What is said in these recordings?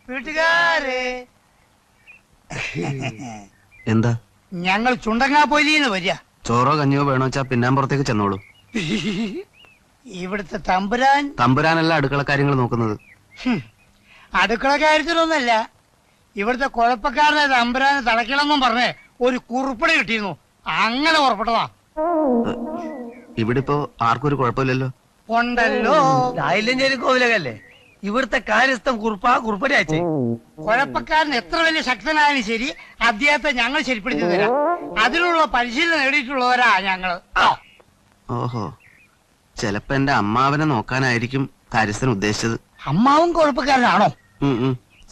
വീട്ടുകാരെ എന്താ? ഞങ്ങൾ ചുണ്ടങ്ങാപ്പൊലിന്ന് വരിക. ചോറോ കഞ്ഞിയോ വേണോ വെച്ചാ പിന്നാമ്പുറത്തേക്ക് ചെന്നോളൂ. ഇവിടുത്തെ തമ്പുരാനല്ല അടുക്കള കാര്യങ്ങൾ നോക്കുന്നത്. അടുക്കള കാര്യത്തിലൊന്നല്ല, ഇവിടുത്തെ കുഴപ്പക്കാരനെ തമ്പുരാനെ തളയ്ക്കണമെന്നും പറഞ്ഞ് ഒരു കുറിപ്പടി കിട്ടിയിരുന്നു. അങ്ങനെ പുറപ്പെട്ടതാ. ഇവിടെ ഇപ്പോ ആർക്കും ഒരു കുഴപ്പമില്ലല്ലോ. ഉണ്ടല്ലോ. ആയില്ലഞ്ചേരി കോവിലകല്ലേ ഇവിടുത്തെ കാര്യസ്ഥം കുറിപ്പടി അയച്ചേ. കുഴപ്പക്കാരൻ എത്ര വലിയ ശക്തനായാലും ശരി, അദ്ദേഹത്തെ ഞങ്ങൾ ശരിപ്പെടുത്തി തരാം. അതിനുള്ള പരിശീലനം നേടിയിട്ടുള്ളവരാ ഞങ്ങള്. ഓഹോ, ചെലപ്പോ എന്റെ അമ്മാവനെ നോക്കാനായിരിക്കും കാര്യസ്ഥൻ ഉദ്ദേശിച്ചത്. അമ്മാവും കുഴപ്പക്കാരനാണോ?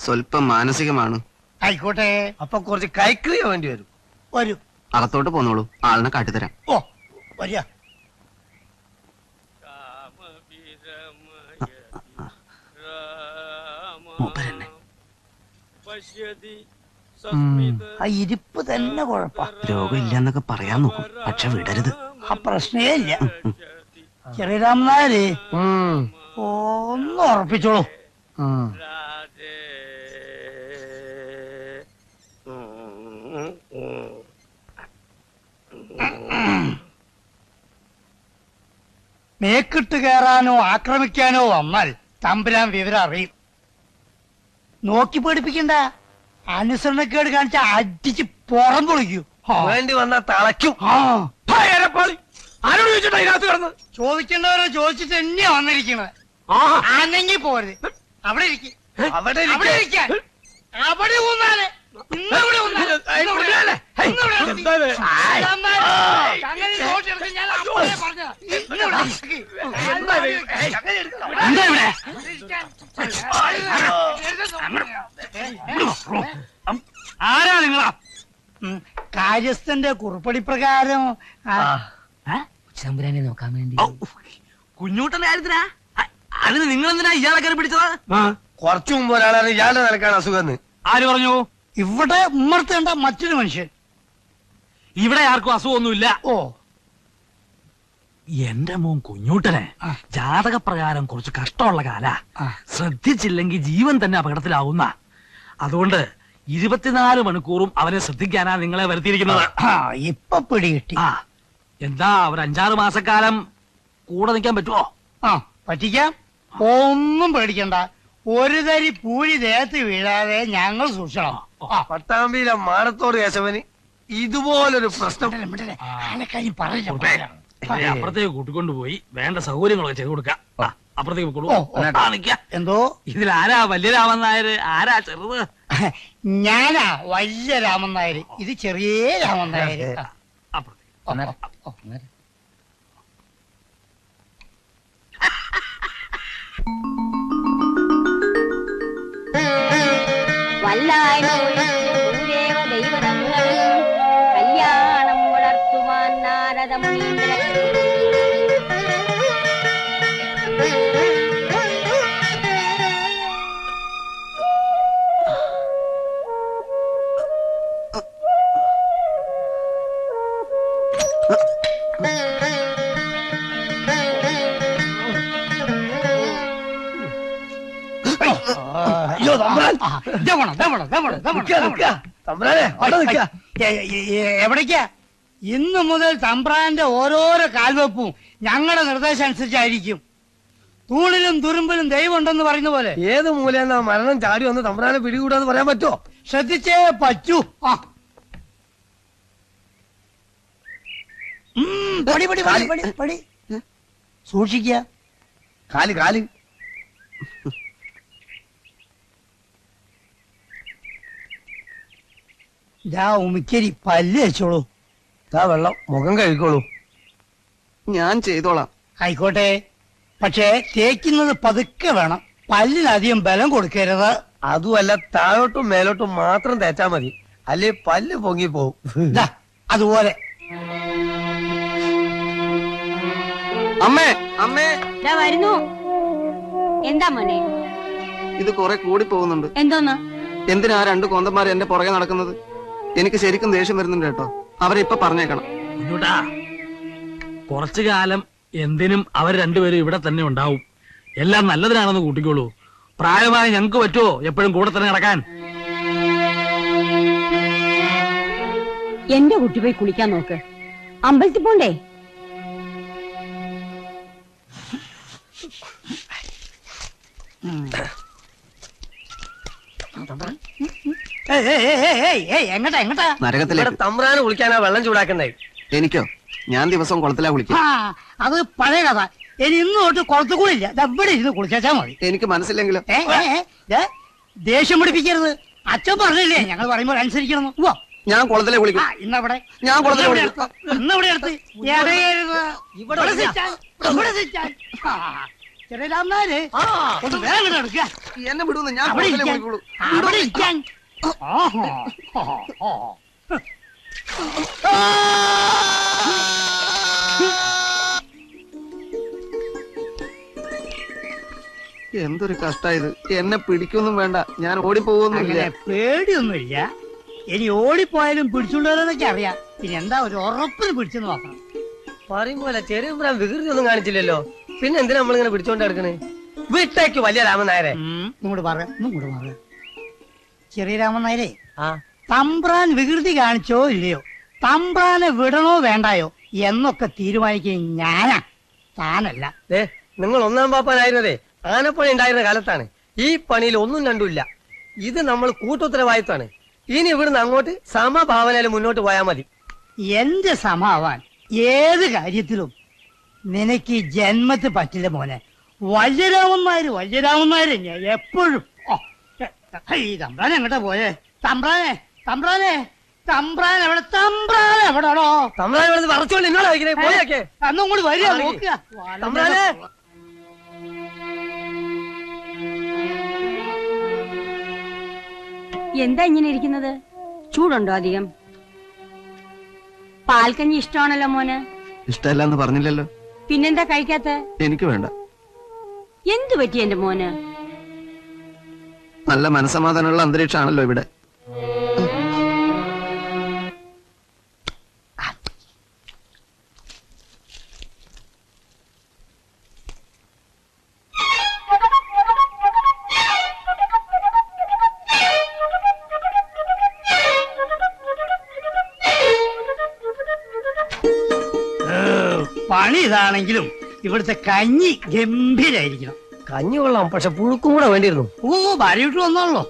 സ്വല്പം മാനസികമാണ്. ആയിക്കോട്ടെ. അപ്പൊ കുറച്ച് കൈക്രിയ വേണ്ടി വരും. വരൂ, അകത്തോട്ട് പോന്നോളൂ, ആളിനെ കാട്ടിത്തരാം. ഓ വരിക. ആ ഇരിപ്പ് തന്നെ കുഴപ്പ. രോഗമില്ലെന്നൊക്കെ പറയാൻ നോക്കും, പക്ഷെ വിടരുത്. ആ പ്രശ്നേ ഇല്ല. ചെറിയ രാമനായര് ഒന്ന് ഉറപ്പിച്ചോളൂ. മേക്കിട്ട് കയറാനോ ആക്രമിക്കാനോ വന്നാൽ തമ്പുരാൻ വിവരം അറിയും. നോക്കി പേടിപ്പിക്കണ്ട. അനുസരണക്കേട് കാണിച്ച അടിച്ച് പുറം പൊളിക്കൂ. വേണ്ടി വന്നാ തളയ്ക്കും. ആരോട് ചോദിച്ചിട്ടാ ഇതിനകത്ത് കിടന്ന്? ചോദിക്കേണ്ടവരെ ചോദിച്ചിട്ട് തന്നെയാ വന്നിരിക്കണത്. ആണെങ്കിൽ പോരുത്. അവിടെ ഇരിക്കും. അവിടെ അവിടെ ഇരിക്കാൻ. അവിടെ ഊന്നാല്. ഇന്നിവിടെ ഊന്നാല്. ഇന്നിവിടെ. ഇന്നിവിടെ. അങ്ങനെ നോട്ടെടുത്ത് ഞാൻ അപ്പോഴേ പറഞ്ഞതാ. ഇന്നിവിടെ ഇരിക്ക്. എന്താ ഇവിടെ? ആരാ നിങ്ങളാ? കാര്യസ്ഥന്റെ കുറിപ്പടി പ്രകാരം ചമ്പുരാനെ നോക്കാൻ വേണ്ടി. കുഞ്ഞൂട്ടന്റെ കാര്യത്തിനാ? അതിന് നിങ്ങൾ എന്തിനാ ഇയാളെ കയറി പിടിച്ചത്? കുറച്ചു മുമ്പ് ഒരാളാണ് ഇയാളുടെ നിലക്കാണ് അസുഖം. ആര് പറഞ്ഞു? ഇവിടെ ഉമ്മർത്തേണ്ട മറ്റൊരു മനുഷ്യൻ. ഇവിടെ ആർക്കും അസുഖമൊന്നുമില്ല. ഓ, എന്റെ മോൻ കുഞ്ഞൂട്ടനെ ജാതകപ്രകാരം കുറച്ച് കഷ്ടമുള്ള കാല. ശ്രദ്ധിച്ചില്ലെങ്കിൽ ജീവൻ തന്നെ അപകടത്തിലാവുന്ന. അതുകൊണ്ട് 24 മണിക്കൂറും അവനെ ശ്രദ്ധിക്കാനാ നിങ്ങളെ വരുത്തിയിരിക്കുന്നത്. ഇപ്പൊ പിടികിട്ടി. എന്താ ഒരു 5-6 മാസക്കാലം കൂടെ നിൽക്കാൻ പറ്റുമോ? പറ്റിക്കാം. ഒന്നും പേടിക്കണ്ട. ഒരു തരി പൂഴി ദേഹത്ത് വീഴാതെ ഞങ്ങൾ സൂക്ഷിക്കണം. പട്ടാമ്പിയിലെ മാടത്തോട് കേശവന് ഇതുപോലൊരു പ്രശ്നം അപ്പുറത്തേക്ക് കൂട്ടിക്കൊണ്ടുപോയി വേണ്ട സൗകര്യങ്ങളൊക്കെ ചെയ്തു കൊടുക്കാം. അപ്പുറത്തേക്ക് പോയിക്കോളൂ. എന്തോ ഇതിൽ ആരാ വലിയ രാമൻ നായർ, ആരാ ചെറുത്? ഞാനാ വലിയ രാമൻ നായർ, ഇത് ചെറിയ രാമൻ നായർ. കല്യാണം വളർത്തുവാൻ നാരദ മുനീന്ദ്രൻ. എവിടേക്കാ? ഇന്നു മുതൽ തമ്പ്രാന്റെ ഓരോരോ കാൽവെപ്പും ഞങ്ങളുടെ നിർദ്ദേശം അനുസരിച്ചായിരിക്കും. തൂണിലും തുരുമ്പിലും ദൈവം ഉണ്ടെന്ന് പറയുന്ന പോലെ. ഏത് മൂലയെന്നാ മരണം ചാടി വന്ന് തമ്പ്രാനെ പിടികൂടാന്ന് പറയാൻ പറ്റുമോ? ശ്രദ്ധിച്ചേ പറ്റൂ. പടി പടി പടി പടി പടി സൂക്ഷിക്ക. കാല് കാല് ഉമിക്കരി പല്ല് വെച്ചോളൂ. വെള്ളം മുഖം കഴിക്കോളൂ. ഞാൻ ചെയ്തോളാം. ആയിക്കോട്ടെ, പക്ഷേ തേക്കുന്നത് പതുക്കെ വേണം. പല്ലിനധികം ബലം കൊടുക്കരുത്. അതുമല്ല, താഴോട്ടും മേലോട്ടും മാത്രം തേച്ചാ മതി, അല്ലേ പല്ല് പൊങ്ങിപ്പോവും. അതുപോലെ. അമ്മേ അമ്മേ വരുന്നു. എന്താ മോനെ? ഇത് കുറെ കൂടി പോകുന്നുണ്ട്. എന്തോന്ന്? എന്തിനാ 2 കോന്തന്മാർ എന്റെ പുറകെ നടക്കുന്നത്? എനിക്ക് ശരിക്കും ദേഷ്യം വരുന്നുണ്ട് കേട്ടോ. അവരെ ഇപ്പൊ പറഞ്ഞേക്കണം. കുറച്ചു കാലം എന്തിനും അവർ രണ്ടുപേരും ഇവിടെ തന്നെ ഉണ്ടാവും. എല്ലാം നല്ലതിനാണെന്ന് കൂട്ടിക്കോളൂ. പ്രായമായി ഞങ്ങൾക്ക് പറ്റുമോ എപ്പോഴും കൂടെ തന്നെ നടക്കാൻ? എന്റെ കുട്ടി പോയി കുളിക്കാൻ നോക്ക്. അമ്പലത്തിൽ പോണ്ടേ? എങ്ങട്ടാ എങ്ങട്ടാ? നരകത്തിലേക്ക്. തമ്പ്രാന് കുളിക്കാനാ വെള്ളം ചൂടാക്കണ്ടേ? എനിക്കോ? ഞാൻ ദിവസവും കുളത്തിലാ കുളിക്കും. അത് പഴയ കഥ. ഇനി ഇന്ന് തൊട്ട് കുളത്തിൽ കൂടില്ല. ഇവിടെ ഇരുന്ന് കുളിച്ചാ മതി. എനിക്ക് മനസ്സിലെങ്കിലും. ദേഷ്യം പിടിപ്പിക്കരുത്. അച്ഛൻ പറഞ്ഞില്ലേ ഞങ്ങൾ പറയുമ്പോൾ അനുസരിക്കണം. ഞാൻ കുളത്തിലെ കുളിക്കും. ഇന്നവിടെ ഞാൻ കുളത്തിലെ കുളിക്കും. ഇന്നിവിടെ എടുത്ത് ചെറിയ രാമനാര് ഒന്ന് വേഗം എടുക്കുക. എന്നെ വിടുന്നു. ഞാൻ അവിടെ കുളത്തിലെ ഇരിക്കാൻ. കുളിക്കുള്ളൂ. അവിടെ ഇരിക്കാൻ. എന്തൊരു കഷ്ടായത്. എന്നെ പിടിക്കൊന്നും വേണ്ട. ഞാൻ ഓടിപ്പോകൊന്നുമില്ല. അങ്ങനെ പേടിയൊന്നുമില്ല. ഇനി ഓടിപ്പോയാലും പിടിച്ചുകൊണ്ടുവരാനൊക്കെ അറിയാം. പിന്നെ എന്താ ഒരു ഉറപ്പിന് പിടിച്ചെന്ന് നോക്കണം. പറയുമ്പോലെ ചെറിയ തമ്പ്രാൻ വികൃതി ഒന്നും കാണിച്ചില്ലല്ലോ. പിന്നെ എന്തിനാ നമ്മളിങ്ങനെ പിടിച്ചോണ്ട് എടുക്കണേ? വീട്ടേക്ക് വലിയ രാമൻ നായരെ. ഇങ്ങോട്ട് പറയാം. ചെറിയ രാമൻ നായരെ, ആ തമ്പ്രാൻ വികൃതി കാണിച്ചോ ഇല്ലയോ, തമ്പ്രാനെ വിടണോ വേണ്ടായോ എന്നൊക്കെ തീരുമാനിക്കുകയും ഞാനാ, താനല്ല. നിങ്ങൾ ഒന്നാം പാപ്പാനായിരുന്നതേ ആനപ്പണി ഉണ്ടായിരുന്ന കാലത്താണ്. ഈ പണിയിൽ ഒന്നും രണ്ടുമില്ല. ഇത് നമ്മൾ കൂട്ടുത്തരവാദിത്വമാണ്. ഇനി ഇവിടുന്ന് അങ്ങോട്ട് സമഭാവനയിൽ മുന്നോട്ട് പോയാൽ മതി. എന്റെ സമാവാൻ ഏത് കാര്യത്തിലും നിനക്ക് ഈ ജന്മത്തിൽ പറ്റില്ല മോനെ. വല്യരാമന്മാര് ഞാൻ എപ്പോഴും. ഈ തമ്പ്രാൻ എങ്ങോട്ടാ പോയേ? തമ്പ്രാനെ എവിടെടോ? തമ്പ്രാൻ ഇവിടെ വറച്ചോണ്ട് നിന്നോട് പോയൊക്കെ അന്നും കൂടി വരിക നോക്കുക. തമ്പ്രാനെ എന്താ ഇങ്ങനെ ഇരിക്കുന്നത്? ചൂടുണ്ടോ അധികം? പാൽക്കഞ്ഞി ഇഷ്ടമാണല്ലോ മോന്. ഇഷ്ടമല്ലെന്ന് പറഞ്ഞില്ലല്ലോ. പിന്നെന്താ കഴിക്കാത്ത? എനിക്ക് വേണ്ട. എന്തു പറ്റി എന്റെ മോന്? നല്ല മനസ്സമാധാനമുള്ള അന്തരീക്ഷമാണല്ലോ ഇവിടെ. പണി ഇതാണെങ്കിലും ഇവിടുത്തെ കഞ്ഞി ഗംഭീരായിരിക്കണം. കഞ്ഞി കൊള്ളാം, പക്ഷെ പുഴുക്കും കൂടെ വേണ്ടിയിരുന്നു. ഭാര്യ വിട്ടു വന്നോളൂ.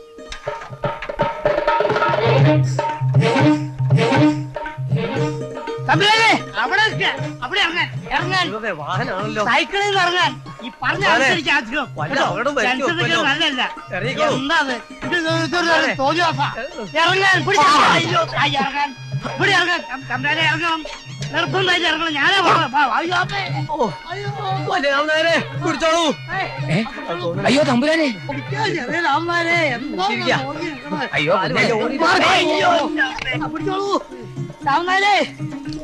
അവിടെ വാഹനാണല്ലോ. സൈക്കിളിൽ നിന്ന് ഇറങ്ങാൻ ഈ പറഞ്ഞ അനുസരിച്ച് ആദ്യം നല്ലല്ല. എന്താ തോന്നിയോസാ ഇറങ്ങാൻ ഇവിടെ ഇറങ്ങാൻ തമ്പ്രാനെ ഇറങ്ങണം. നിർബന്ധമായിട്ട് ഇറങ്ങണം. ഞാനേ കുടിച്ചോളൂ. അയ്യോ തമ്പുരാനെ, രാമനാരെ അയ്യോ പിടിച്ചോളൂ. രാമനാരെ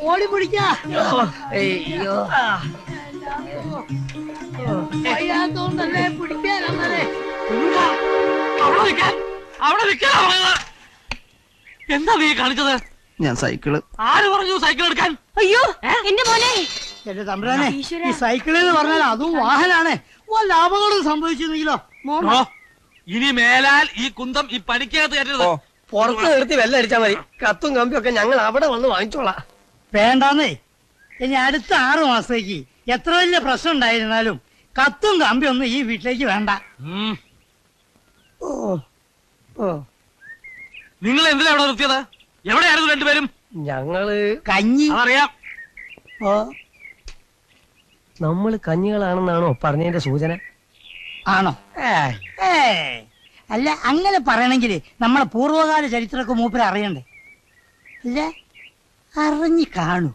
ഓടി പിടിക്കാ. വയ്യാത്തോണ്ടല്ലേ പിടിക്കാ. രാമനാരെ എന്താ നീ കാണിച്ചത്? ഞാൻ സൈക്കിള്. ആര് പറഞ്ഞു സൈക്കിൾ എടുക്കാൻ? അയ്യോ എന്റെ മോനെ. എന്റെ തമ്പ്രാനെ, ഈ സൈക്കിൾ എന്ന് പറഞ്ഞാൽ അതും വാഹനാണ്. വല്ല അപകടം സംഭവിച്ചിരുന്നെങ്കിലോ? ഇനി മേലാൽ ഈ കുന്തം ഈ പണിക്കകത്ത് കയറ്റരുത്. പുറത്ത് നിർത്തി വെള്ളം അടിച്ചാൽ മതി. കത്തും കമ്പിയും ഒക്കെ ഞങ്ങൾ അവിടെ വന്ന് വാങ്ങിച്ചോളാം. വേണ്ടാന്നേ. ഇനി അടുത്ത 6 മാസത്തേക്ക് എത്ര വലിയ പ്രശ്നം ഉണ്ടായിരുന്നാലും കത്തും കമ്പിയൊന്നും ഈ വീട്ടിലേക്ക് വേണ്ട. നിങ്ങൾ എന്തിനാ അവിടെ നിർത്തിയത്? എവിടെയായിരുന്നു രണ്ടുപേരും? ഞങ്ങള് കഞ്ഞി. അതറിയാം. നമ്മള് കഞ്ഞികളാണെന്നാണോ പറഞ്ഞതിന്റെ സൂചന? ആണോ? അല്ല, അങ്ങനെ പറയണമെങ്കിൽ നമ്മളെ പൂർവ്വകാല ചരിത്രമൊക്കെ മൂപ്പര് അറിയണ്ടേ? അല്ല, അറിഞ്ഞു കാണൂ.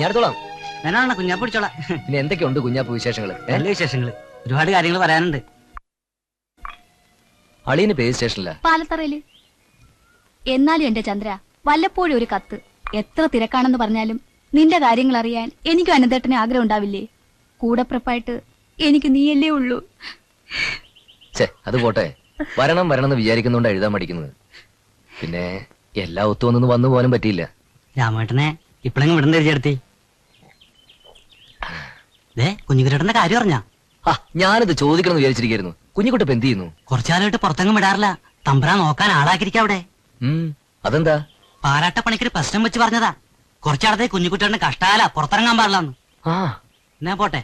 ഞാനെടുത്തോളാം. ഞാനാണ് കുഞ്ഞാപ്പ് പിടിച്ചോളാം. പിന്നെ എന്തൊക്കെയുണ്ട് കുഞ്ഞാപ്പ് വിശേഷങ്ങള്? നല്ല വിശേഷങ്ങള്, ഒരുപാട് കാര്യങ്ങൾ പറയാനുണ്ട്. അളിയന് പേര് സ്റ്റേഷനില്ല, പാലത്തറയില്. എന്നാലും എന്റെ ചന്ദ്ര, വല്ലപ്പോഴും ഒരു കത്ത്. എത്ര തിരക്കാണെന്ന് പറഞ്ഞാലും നിന്റെ കാര്യങ്ങൾ അറിയാൻ എനിക്കും അനന്തേട്ടന് ആഗ്രഹം ഉണ്ടാവില്ലേ? കൂടപ്പിറപ്പായിട്ട് എനിക്ക് നീയല്ലേ ഉള്ളൂ. അത് പോട്ടെ, വരണം എന്ന് വിചാരിക്കുന്നോണ്ട് എഴുതാൻ പഠിക്കുന്നത്. പിന്നെ എല്ലാ ഒത്തുവന്നൊന്നും വന്നു പോകാനും പറ്റിയില്ല. രാമേട്ടനെ ഇപ്പഴെങ്കിലും വിടണ്ട ചേർത്തി. കുഞ്ഞുകുട്ടേട്ടന്റെ കാര്യം അറിഞ്ഞാ? ഞാനിത് ചോദിക്കണമെന്ന് വിചാരിച്ചിരിക്കുന്നു. കുഞ്ഞുകുട്ടപ്പ് എന്ത് ചെയ്യുന്നു? കുറച്ചാലായിട്ട് പുറത്തെങ്ങും വിടാറില്ല. തമ്പുരാൻ നോക്കാൻ ആളാക്കിരിക്കാം അവിടെ. അതെന്താ? പാരാട്ട പണിക്കൊരു പ്രശ്നം വെച്ച് പറഞ്ഞതാ. കുറച്ചാളത്തെ കുഞ്ഞുകുട്ടേട്ടന് കഷ്ടാല പുറത്തിറങ്ങാൻ പാടില്ലെന്ന്. എന്നാ പോട്ടെ.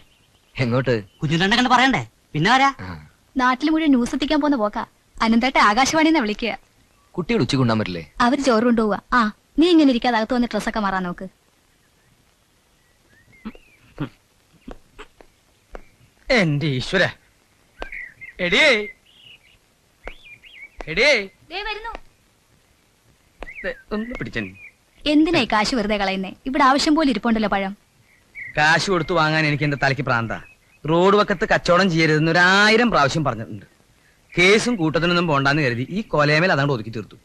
എങ്ങോട്ട്? കുഞ്ഞുകുട്ടേട്ടനെ കണ്ട് പറയണ്ടേ? പിന്നെ വരാ. നാട്ടിൽ മുഴുവൻ ന്യൂസ് എത്തിക്കാൻ പോന്ന പോക്കാ. അനന്തേട്ട ആകാശവാണിന്ന് വിളിക്കുക. കുട്ടികൾ ഉച്ചയ്ക്ക് കൊണ്ടാൻ പറ്റില്ലേ? അവര് ചോറ് കൊണ്ടുപോവാ. നീ ഇങ്ങനെ ഇരിക്കാതെ അകത്ത് വന്ന് ഡ്രസ്സൊക്കെ മാറാൻ നോക്ക്. എന്റെ ഈശ്വര. എടിയേ എടിയേ ഒന്ന് പിടിച്ച. എന്തിനായി കാശ് വെറുതെ കളയുന്നേ? ഇവിടെ ആവശ്യം പോലെ ഇരിപ്പുണ്ടല്ലോ പഴം. കാശ് കൊടുത്തു വാങ്ങാൻ എനിക്ക് എന്റെ തലയ്ക്ക് പ്രാന്ത. റോഡ് വക്കത്ത് കച്ചവടം ചെയ്യരുതെന്ന് 1000 പ്രാവശ്യം പറഞ്ഞിട്ടുണ്ട്. കേസും കൂട്ടത്തിനൊന്നും പോണ്ടാന്ന് കരുതി ഈ കൊലയമേൽ അതാണ്ട് ഒതുക്കി തീർത്തു.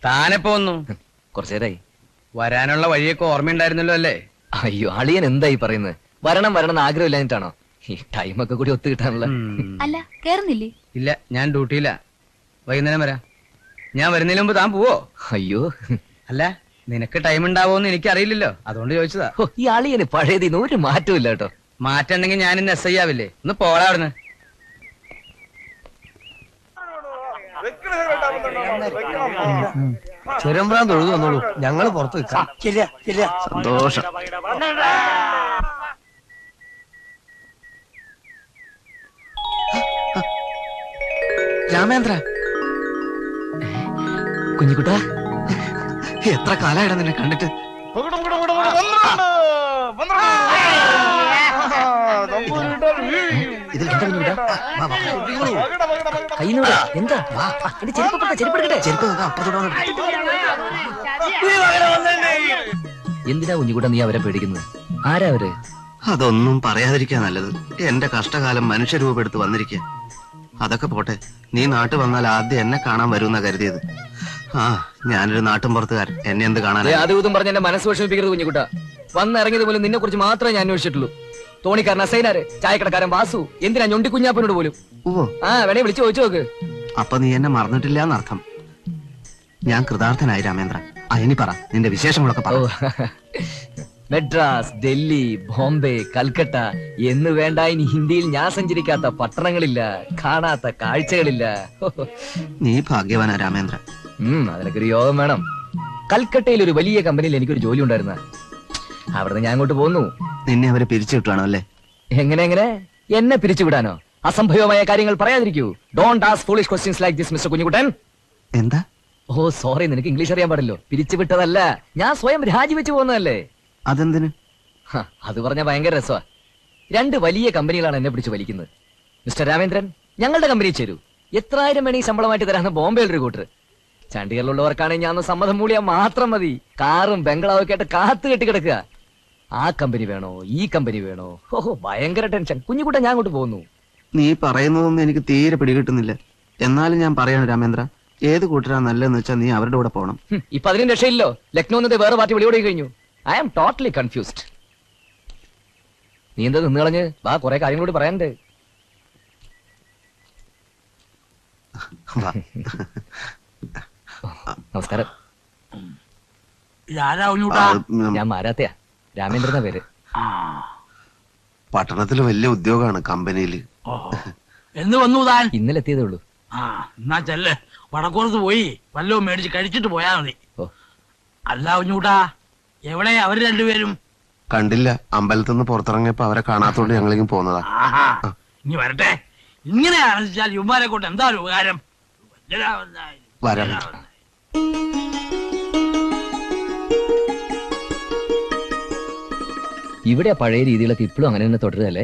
താനെപ്പോ വന്നു? കുറച്ചേരായി. വരാനുള്ള വഴിയൊക്കെ ഓർമ്മയുണ്ടായിരുന്നല്ലോ അല്ലേ? അയ്യോ, അളിയൻ എന്തായി പറയുന്നത്? വരണം എന്ന് ആഗ്രഹമില്ലാഞ്ഞിട്ടാണോ? ഈ ടൈമൊക്കെ കൂടി ഒത്തു കിട്ടാനുള്ള. അല്ല, കേറുന്നില്ലേ? ഇല്ല, ഞാൻ ഡ്യൂട്ടിയില്ല. വൈകുന്നേരം വരാം. ഞാൻ വരുന്നതിന് മുമ്പ് താൻ പോവോ? അയ്യോ, അല്ല, നിനക്ക് ടൈം ഉണ്ടാവോന്ന് എനിക്കറിയില്ലല്ലോ, അതുകൊണ്ട് ചോദിച്ചതാ. ഈ അളിയന് പഴയതിന് ഒരു മാറ്റവും ഇല്ല കേട്ടോ. മാറ്റുണ്ടെങ്കിൽ ഞാൻ ഇന്ന് SI ആവില്ലേ? ഒന്ന് പോടാ അവിടുന്ന്. ചുരമ്പ്രാൻ തൊഴുതു വന്നോളൂ, ഞങ്ങള് പുറത്ത് വെക്കാം. സന്തോഷം. രാമേന്ദ്ര, കുഞ്ഞിക്കുട്ടാ, എത്ര കാലായിടാ നിന്നെ കണ്ടിട്ട്. ഇതിൽ എന്താ കുഞ്ഞിക്കുട്ടാ? കയ്യിലൂടെ എന്താ? ചെരുപ്പെടുക്കട്ടെ. എന്തിനാ കുഞ്ഞിക്കുട്ടാ നീ അവരെ പേടിക്കുന്നത്? ആരാ അവര്? അതൊന്നും പറയാതിരിക്കാ നല്ലത്. എന്റെ കഷ്ടകാലം മനുഷ്യരൂപെടുത്ത് വന്നിരിക്കുക. അതൊക്കെ പോട്ടെ, നീ നാട്ടിൽ വന്നാൽ ആദ്യം എന്നെ കാണാൻ വരുമെന്നാ കരുതിയത്. ഞാനൊരു നാട്ടും പുറത്തുകാരൻ, എന്നെ എന്ത് കാണാൻ? അതും ഇതും പറഞ്ഞ എന്റെ മനസ്സ് വിഷമിപ്പിക്കരുത് കുഞ്ഞിക്കുട്ടാ. വന്നിറങ്ങിയത് പോലും നിന്നെ കുറിച്ച് മാത്രമേ ഞാൻ അന്വേഷിച്ചിട്ടുള്ളൂ. തോണിക്കാരൻ അസൈനാര്, ചായക്കടക്കാരൻ വാസു, എന്തിനാ ഞൊണ്ടി കുഞ്ഞാപ്പനോട് പോലും. വേണേ വിളിച്ചു ചോദിച്ചു നോക്ക്. അപ്പൊ നീ എന്നെ മറന്നിട്ടില്ല എന്നർത്ഥം. ഞാൻ കൃതാർത്ഥനായി രാമേന്ദ്ര. ഇനി പറ, നിന്റെ വിശേഷങ്ങളൊക്കെ പറ. മെഡ്രാസ്, ഡൽഹി, ബോംബെ, കൽക്കട്ട എന്ന് വേണ്ട ഇനി ഹിന്ദിയിൽ ഞാൻ സഞ്ചരിക്കാത്ത പട്ടണങ്ങളില്ല, കാണാത്ത കാഴ്ചകളില്ല. നീ ഭാഗ്യവാനാ രാമേന്ദ്ര. അതിനൊക്കെ ഒരു യോഗം വേണം. കൽക്കട്ടയിൽ ഒരു വലിയ കമ്പനിയിൽ എനിക്കൊരു ജോലി ഉണ്ടായിരുന്ന. അവിടുന്ന് ഞാൻ അങ്ങോട്ട് പോന്നു. നിന്നെ അവരെ പിരിച്ചുവിട്ടാണോ അല്ലേ? എങ്ങനെ എന്നെ പിരിച്ചുവിടാനോ? അസംഭവമായ കാര്യങ്ങൾ പറയാതിരിക്കൂ. Don't ask foolish questions like this mister Kunjukuttan. എന്താ? സോറി, നിനക്ക് ഇംഗ്ലീഷ് അറിയാൻ പാടില്ലോ. പിരിച്ചുവിട്ടതല്ല, ഞാൻ സ്വയം രാജിവെച്ചു പോകുന്നതല്ലേ. അതെന്തിന്? അത് പറഞ്ഞ ഭയങ്കര രസമാ. 2 വലിയ കമ്പനികളാണ് എന്നെ പിടിച്ച് വലിക്കുന്നത്. മിസ്റ്റർ രാമേന്ദ്രൻ, ഞങ്ങളുടെ കമ്പനിയിൽ ചേരൂ. എത്രായിരം വേണേ ശമ്പളമായിട്ട് തരാന്ന് ബോംബെയിൽ ഒരു കൂട്ടർ. ചണ്ഡീഗറിലുള്ളവർക്കാണെങ്കിൽ ഞാൻ സമ്മതം മൂളിയാൽ മാത്രം മതി. കാറും ബംഗ്ലാവും ഒക്കെ ആയിട്ട് കാത്തു കെട്ടി കിടക്കുക. ആ കമ്പനി വേണോ, ഈ കമ്പനി വേണോ? ഭയങ്കര ടെൻഷൻ. കുഞ്ഞുകുട്ട, ഞാൻ അങ്ങോട്ട് പോകുന്നു. നീ പറയുന്നതൊന്നും എനിക്ക് തീരെ പിടികിട്ടുന്നില്ല. എന്നാലും ഞാൻ പറയാണ് രാമേന്ദ്ര, ഏത് കൂട്ടരാ നല്ലതെന്ന് വെച്ചാൽ നീ അവരുടെ കൂടെ പോകണം. ഇപ്പൊ അതിനും രക്ഷയില്ലോ. ലക്നോ എന്നത് വേറെ പാർട്ടി വിളിയോടെ കഴിഞ്ഞു. I am totally confused. നീ എന്താ നിന്ന് കളഞ്ഞ്? വാ, കുറെ കാര്യങ്ങളോട് പറയാനുണ്ട്. നമസ്കാരം. ഞാൻ മാരാത്തയാ. രാമേന്ദ്രന പേര്. പട്ടണത്തിൽ വലിയ ഉദ്യോഗമാണ് കമ്പനിയിൽ. എന്ന് വന്നു താൻ? ഇന്നലെ എത്തിയതേ ഉള്ളൂ. എന്നാ ചെല്ല്, വടക്കോർത്ത് പോയി വല്ലതും മേടിച്ച് കഴിച്ചിട്ട് പോയാ മതി. അല്ല കുഞ്ഞൂട്ടാ, എവിടെ അവര് രണ്ടുപേരും? കണ്ടില്ല, അമ്പലത്തിൽ നിന്ന് പുറത്തിറങ്ങിയപ്പോ അവരെ കാണാത്തോണ്ട് ഞങ്ങളിങ്ങ് പോന്നതാ. ഇനി വരട്ടെ. ഇങ്ങനെ ആലോചിച്ചാൽ യുമാരെ കൊണ്ട് എന്താ ഒരു ഉപകാരം? വരാം. ഇവിടെ പഴയ രീതികളൊക്കെ ഇപ്പോഴും അങ്ങനെ തന്നെ തുടരുകയല്ലേ?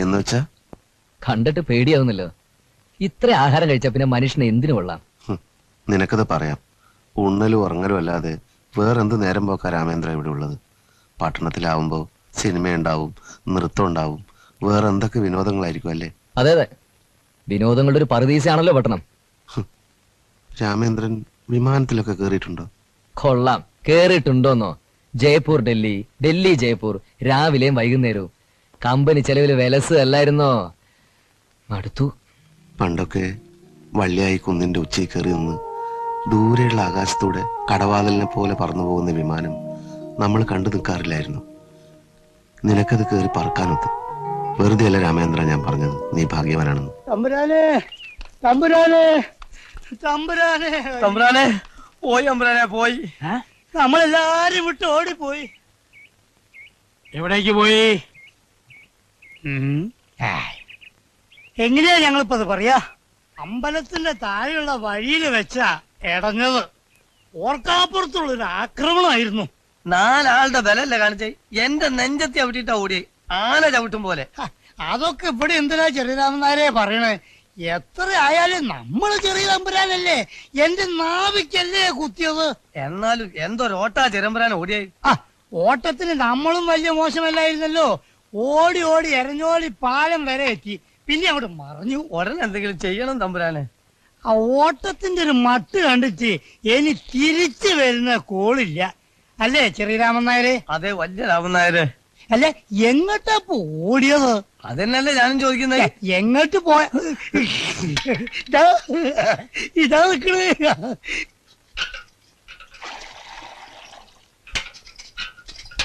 എന്ന് വെച്ചാ കണ്ടിട്ട് പേടിയാവുന്നല്ലോ. ഇത്ര ആഹാരം കഴിച്ചാ പിന്നെ മനുഷ്യനെ എന്തിനു കൊള്ളാം? നിനക്കത് പറയാം. ഉണ്ണലും ഉറങ്ങലും അല്ലാതെ വേറെന്ത് നേരം പോക്കാ രാമേന്ദ്ര ഇവിടെ ഉള്ളത്? പട്ടണത്തിലാവുമ്പോ സിനിമയുണ്ടാവും, നൃത്തം ഉണ്ടാവും, വേറെ എന്തൊക്കെ വിനോദങ്ങളായിരിക്കും അല്ലേ? അതെ അതെ, വിനോദങ്ങളുടെ ഒരു പറുദീസയാണല്ലോ പട്ടണം. രാമേന്ദ്രൻ വിമാനത്തിലൊക്കെ കേറിയിട്ടുണ്ടോ? കൊള്ളാം. കേറിയിട്ടുണ്ടോന്നോ? ജയ്പൂർ ഡൽഹി, ഡൽഹി ജയ്പൂർ, രാവിലെയും വൈകുന്നേരവും. കമ്പനി ചെലവില് വിലസ് അല്ലായിരുന്നോ? മടുത്തു. പണ്ടൊക്കെ വള്ളിയായി കുന്നിന്റെ ഉച്ചയിൽ കയറി നിന്ന് ദൂരെയുള്ള ആകാശത്തൂടെ കടവാതിലിനെ പോലെ പറന്നു പോകുന്ന വിമാനം നമ്മൾ കണ്ടു നിൽക്കാറില്ലായിരുന്നു. നിനക്കത് കയറി പറക്കാനൊത്ത്. വെറുതെ അല്ല രാമേന്ദ്ര ഞാൻ പറഞ്ഞത്, നീ ഭാഗ്യവാനാണെന്ന്. തമ്പുരാനെ, തമ്പുരാനെ, തമ്പുരാനെ, തമ്പ്രാനെ പോയി, തമ്പ്രാനെ പോയി. നമ്മളെല്ലാരും വിട്ട് ഓടിപ്പോയി. എവിടേക്ക് പോയി? എങ്ങനെയാ ഞങ്ങളിപ്പോ അത് പറയാ? അമ്പലത്തിന്റെ താഴെയുള്ള വഴിയിൽ വെച്ചാ ഇടഞ്ഞത്. ഓർക്കാപ്പുറത്തുള്ളൊരു ആക്രമണമായിരുന്നു. 4 ആളുടെ ബലല്ലേ കാണിച്ചേ? എന്റെ നെഞ്ചത്തി അവിട്ടിട്ടാ ഓടി, ആന ചവിട്ടും പോലെ. അതൊക്കെ ഇവിടെ എന്തിനാ ചെറിയ രാമനാരെ പറയണേ? എത്ര ആയാലും നമ്മള് ചെറിയ തമ്പുരാനല്ലേ, എന്റെ നാവിക്കല്ലേ കുത്തിയത്. എന്നാലും എന്തൊരോട്ടാ ചെരമ്പരാൻ ഓടിയായി. ഓട്ടത്തിന് നമ്മളും വലിയ മോശമല്ലായിരുന്നല്ലോ. ഓടി ഓടി എരഞ്ഞോളി പാലം വരെ എത്തി, പിന്നെ അവിടെ മറിഞ്ഞു. ഉടനെ എന്തെങ്കിലും ചെയ്യണം തമ്പുരാനെ. ആ ഓട്ടത്തിന്റെ ഒരു മട്ട് കണ്ടിട്ട് ഇനി തിരിച്ചു വരുന്ന കോളില്ല, അല്ലേ ചെറിയ രാമൻ നായരെ? അതെ, വലിയ രാമൻ നായര്. അല്ലെ, എങ്ങോട്ടാ ഓടിയത്? അതെന്നല്ലേ ഞാനും ചോദിക്കുന്നത്. എങ്ങോട്ട് പോയ? ഇതാ നിക്കണേ.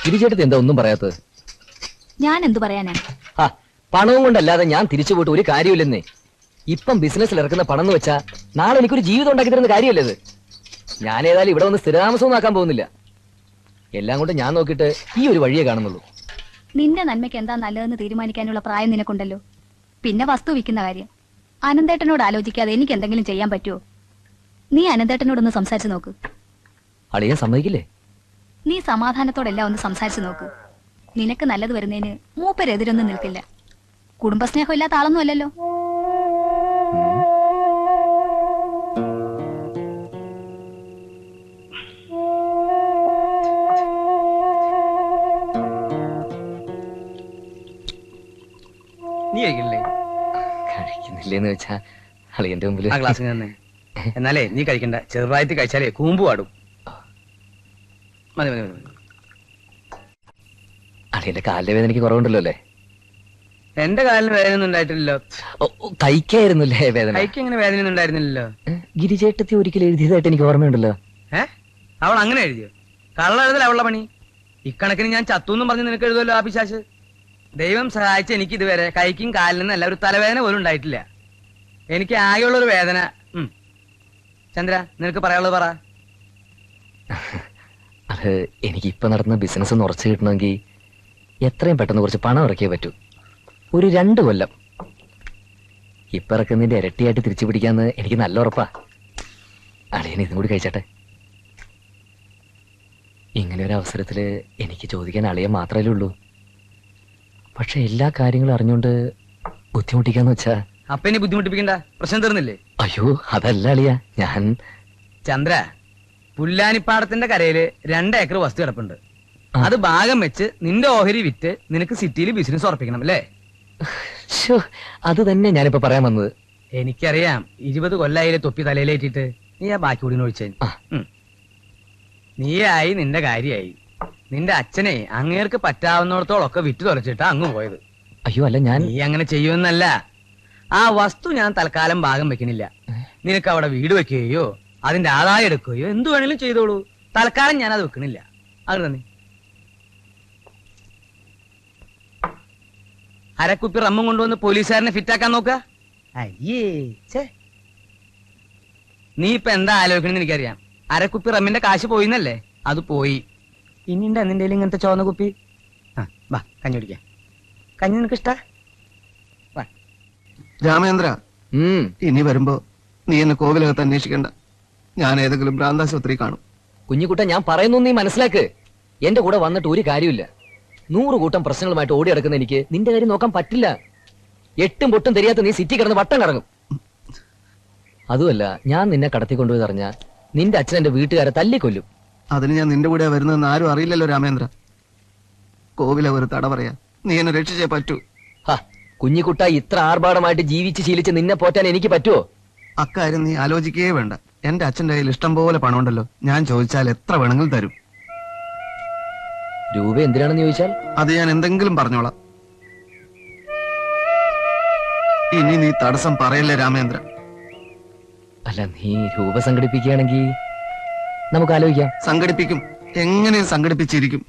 തിരിച്ചെടുത്ത് എന്താ ഒന്നും പറയാത്തത്? ഞാൻ എന്തു പറയാനാ? പണവും കൊണ്ടല്ലാതെ ഞാൻ തിരിച്ചു പോയിട്ട് ഒരു കാര്യമില്ലെന്നേ. ഇപ്പം ബിസിനസ്സിൽ ഇറക്കുന്ന പണം എന്ന് വെച്ചാ നാളെ എനിക്കൊരു ജീവിതം ഉണ്ടാക്കി തരുന്ന കാര്യമല്ലേ ഇത്? ഞാൻ ഏതായാലും ഇവിടെ ഒന്ന് സ്ഥിരതാമസവും ആക്കാൻ പോകുന്നില്ല. എല്ലാം കൊണ്ട് ഞാൻ നോക്കിയിട്ട് ഈ ഒരു വഴിയേ കാണുന്നുള്ളൂ. നിന്റെ നന്മയ്ക്ക് എന്താ നല്ലതെന്ന് തീരുമാനിക്കാനുള്ള പ്രായം നിനക്കുണ്ടല്ലോ. പിന്നെ വസ്തു വിൽക്കുന്ന കാര്യം അനന്തേട്ടനോട് ആലോചിക്കാതെ എനിക്ക് എന്തെങ്കിലും ചെയ്യാൻ പറ്റുമോ? നീ അനന്തേട്ടനോടൊന്ന് സംസാരിച്ചു നോക്ക്. അളിയാൻ സമ്മതിക്കില്ലേ? നീ സമാധാനത്തോടെല്ലാം ഒന്ന് സംസാരിച്ചു നോക്ക്. നിനക്ക് നല്ലത് വരുന്നതിന് മൂപ്പരെതിരൊന്നും നിൽക്കില്ല. കുടുംബസ്നേഹം ഇല്ലാത്ത ആളൊന്നും അല്ലല്ലോ. നീ കഴിക്കില്ലേ? കഴിക്കുന്നില്ലേന്ന് വെച്ചാ അളിയന്റെ മുമ്പിൽ ആ ഗ്ലാസ് തന്നെ. എന്നാലേ നീ കഴിക്കണ്ട, ചെറുതായിട്ട് കഴിച്ചാലേ കൂമ്പ് പാടും. മതി മതി മതി. അളിയന്റെ കാലിന്റെ വേദന എനിക്ക് കുറവുണ്ടല്ലോ അല്ലേ? എന്റെ കാലിന് വേദന ഒന്നും ഉണ്ടായിട്ടില്ലല്ലോ. കൈക്കായിരുന്നല്ലേ വേദന? കൈക്ക് എങ്ങനെ വേദന ഒന്നും ഉണ്ടായിരുന്നില്ലല്ലോ. ഗിരിചേട്ടത്തി ഒരിക്കലും എഴുതിയതായിട്ട് എനിക്ക് ഓർമ്മയുണ്ടല്ലോ. അവൾ അങ്ങനെ എഴുതിയോ? കള്ള എഴുതല അവളുടെ പണി. ഇക്കണക്കിന് ഞാൻ ചത്തൂന്നും പറഞ്ഞ് നിനക്ക് എഴുതുമല്ലോ ആ പിശാച്. ദൈവം സഹായിച്ച് എനിക്ക് ഇതുവരെ കൈക്കും കാലിനും അല്ല ഒരു തലവേദന പോലും ഉണ്ടായിട്ടില്ല. എനിക്ക് ആകെയുള്ളൊരു വേദന. ചന്ദ്ര, നിനക്ക് പറയാനുള്ളത് പറ. അത് എനിക്ക് ഇപ്പൊ നടത്തുന്ന ബിസിനസ് ഒന്ന് ഉറച്ചു കിട്ടണമെങ്കിൽ എത്രയും പെട്ടെന്ന് കുറച്ച് പണം ഇറക്കിയേ പറ്റൂ. ഒരു 2 കൊല്ലം. ഇപ്പൊ ഇറക്കുന്നതിന്റെ ഇരട്ടിയായിട്ട് തിരിച്ചു പിടിക്കാന്ന് എനിക്ക് നല്ല ഉറപ്പാ. അളിയൻ ഇതും കൂടി കഴിച്ചട്ടെ. ഇങ്ങനെ ഒരു അവസരത്തില് എനിക്ക് ചോദിക്കാൻ അളിയൻ മാത്രമേ ഉള്ളൂ. പക്ഷെ എല്ലാ കാര്യങ്ങളും അറിഞ്ഞുകൊണ്ട് ബുദ്ധിമുട്ടിക്കാന്ന് വെച്ചാ. അപ്പൊ ഇനി ബുദ്ധിമുട്ടിപ്പിക്കണ്ട, പ്രശ്നം തീർന്നില്ലേ? അയ്യോ അതല്ല അളിയ, ഞാൻ ചന്ദ്ര, പുല്ലാനിപ്പാടത്തിന്റെ കരയില് 2 ഏക്കർ വസ്തു കിടപ്പുണ്ട്. അത് ഭാഗം വെച്ച് നിന്റെ ഓഹരി വിറ്റ് നിനക്ക് സിറ്റിയിൽ ബിസിനസ് ഉറപ്പിക്കണം അല്ലേ? അത് തന്നെ ഞാനിപ്പോ പറയാൻ വന്നത്. എനിക്കറിയാം, 20 കൊല്ലായില്ലേ തൊപ്പി തലയിലേറ്റിട്ട്. നീ ആ ബാക്കി കൂടി ഒഴിച്ചേ. നീയായി, നിന്റെ കാര്യായി. നിന്റെ അച്ഛനെ അങ്ങേർക്ക് പറ്റാവുന്നിടത്തോളൊക്കെ വിറ്റു തുലച്ചിട്ടാ അങ്ങ് പോയത്. അയ്യോ അല്ല, ഞാൻ നീ അങ്ങനെ ചെയ്യുമെന്നല്ല. ആ വസ്തു ഞാൻ തൽക്കാലം ഭാഗം വെക്കണില്ല. നിനക്ക് അവിടെ വീട് വെക്കുകയോ അതിന്റെ ആദായം എടുക്കുകയോ എന്തു വേണേലും ചെയ്തോളൂ. തൽക്കാലം ഞാൻ അത് വെക്കണില്ല. അത് തന്നെ. അരക്കുപ്പി റമ്മും കൊണ്ടുവന്ന് പോലീസുകാരനെ ഫിറ്റാക്കാൻ നോക്ക. അയ്യേ, നീ ഇപ്പൊ എന്താ ആലോചിക്കണെന്ന് എനിക്കറിയാം. അരക്കുപ്പി റമ്മിന്റെ കാശ് പോയിന്നല്ലേ? അത് പോയി. ഇനിയുണ്ട് നിന്റെ ഇങ്ങനത്തെ ചോന്ന കുപ്പി. വാ, കഞ്ഞി കുടിക്കാം. കഞ്ഞി നിനക്ക് ഇഷ്ട? രാമേന്ദ്ര, ഇനി വരുമ്പോ നീ എന്നെ കോവിലകത്ത് അന്വേഷിക്കണ്ട. ഞാൻ ഏതെങ്കിലും ഭ്രാന്താശുപത്രി കാണും. കുഞ്ഞിക്കുട്ട, ഞാൻ പറയുന്നു നീ മനസ്സിലാക്ക്. എന്റെ കൂടെ വന്നിട്ട് ഒരു കാര്യമില്ല. 100 കൂട്ടം പ്രശ്നങ്ങളുമായിട്ട് ഓടി നടക്കുന്ന എനിക്ക് നിന്റെ കാര്യം നോക്കാൻ പറ്റില്ല. 8ഉം പൊട്ടും தெரிയാത്ത നീ സിറ്റി കിടന്ന് വട്ടം കറങ്ങും. അതുമല്ല, ഞാൻ നിന്നെ കടത്തിക്കൊണ്ടുപോയി അറിഞ്ഞ നിന്റെ അച്ഛൻ എന്റെ വീട്ടുകാരെ തല്ലിക്കൊല്ലും. അതിന് ഞാൻ നിന്റെ കൂടെ വരുന്നതെന്ന് ആരും അറിയില്ലല്ലോ രാമേന്ദ്ര. കോവില ഒരു തട പറയാ, നീ എന്നെ രക്ഷിച്ചേ പറ്റൂ. കുഞ്ഞിക്കുട്ട, ഇത്ര ആർഭാടമായിട്ട് ജീവിച്ച് ശീലിച്ച് നിന്നെ പോറ്റാൻ എനിക്ക് പറ്റുമോ? അക്കാര്യം നീ ആലോചിക്കുകയേ വേണ്ട. എന്റെ അച്ഛന്റെ കയ്യിൽ ഇഷ്ടം പോലെ പണമുണ്ടല്ലോ. ഞാൻ ചോദിച്ചാൽ എത്ര വേണമെങ്കിലും തരും. രൂപ എന്തിനാണെന്ന് ചോദിച്ചാൽ അത് ഞാൻ എന്തെങ്കിലും പറഞ്ഞോളാം. ഇനി നീ തടസ്സം പറയല്ലേ രാമേന്ദ്രൻ. അല്ല, നീ രൂപ സംഘടിപ്പിക്കുകയാണെങ്കിൽ നമുക്ക് ആലോചിക്കാം. സംഘടിപ്പിക്കും, എങ്ങനെയും സംഘടിപ്പിച്ചിരിക്കും.